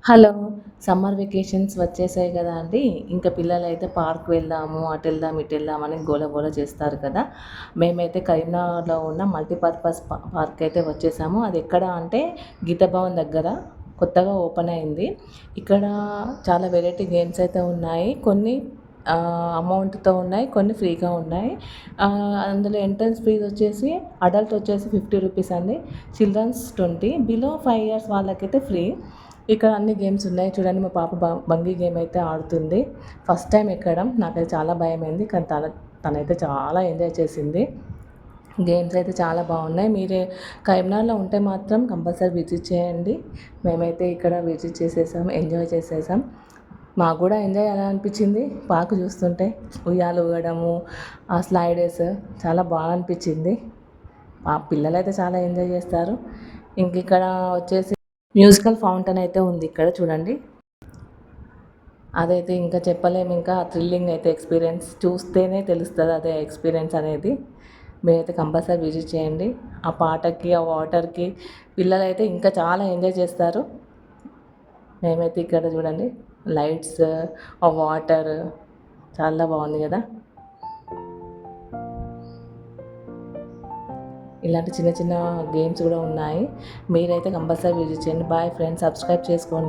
Hello! Summer vacations వచ్చేసాయి గదా అండీ! ఇంకా పిల్లలైతే పార్క్ వెళ్దాము, అటెళ్దాం, ఇటెళ్దాం అని గోల గోల చేస్తారు కదా! మేమైతే కరీంనగర్‌లో ఉన్న మల్టీపర్పస్ పార్క్ అయితే వచ్చేసాము. అది ఎక్కడ అంటే గీతా భవన్ దగ్గర కొత్తగా ఓపెన్ అయింది. ఇక్కడ చాలా వెరైటీ గేమ్స్ అయితే ఉన్నాయి. కొన్ని అమౌంట్‌తో ఉన్నాయి. కొన్ని ఫ్రీగా ఉన్నాయి. అందులో ఎంట్రన్స్ ఫీజ్ వచ్చేసి అడల్ట్ వచ్చేసి రూ. 50 అండి. చిల్డ్రన్స్ 20. బిలో 5 ఇయర్స్ వాళ్ళకైతే ఫ్రీ. ఇక్కడ అన్ని గేమ్స్ ఉన్నాయి చూడండి. మా పాప బంగీ గేమ్ అయితే ఆడుతుంది. ఫస్ట్ టైం ఎక్కడం నాకైతే చాలా భయమైంది. కానీ తనైతే చాలా ఎంజాయ్ చేసింది. గేమ్స్ అయితే చాలా బాగున్నాయి. మీరే కరీంనగర్‌లో ఉంటే మాత్రం కంపల్సరీ విజిట్ చేయండి. మేమైతే ఇక్కడ విజిట్ చేసేసాం, ఎంజాయ్ చేసేసాం. మాకు కూడా ఎంజాయ్ ఎలా అనిపించింది పార్క్ చూస్తుంటే. ఉయ్యాల ఊగడము, ఆ స్లైడర్స్ చాలా బాగా అనిపించింది. మా పిల్లలైతే చాలా ఎంజాయ్ చేస్తారు. ఇంక ఇక్కడ వచ్చేసి మ్యూజికల్ ఫౌంటైన్ అయితే ఉంది ఇక్కడ చూడండి. అదైతే ఇంకా చెప్పలేము. ఇంకా థ్రిల్లింగ్ అయితే ఎక్స్పీరియన్స్ చూస్తేనే తెలుస్తుంది అదే ఎక్స్పీరియన్స్ అనేది. మీరైతే కంపల్సరీ విజిట్ చేయండి. ఆ పాటకి, ఆ వాటర్కి పిల్లలైతే ఇంకా చాలా ఎంజాయ్ చేస్తారు. మేమైతే ఇక్కడ చూడండి లైట్స్, ఆ వాటర్ చాలా బాగుంది కదా! ఇలాంటి చిన్న చిన్న గేమ్స్ కూడా ఉన్నాయి. మీరైతే కంపల్సరీ విజిట్ చేయండి. బాయ్ ఫ్రెండ్స్, సబ్స్క్రైబ్ చేసుకోండి.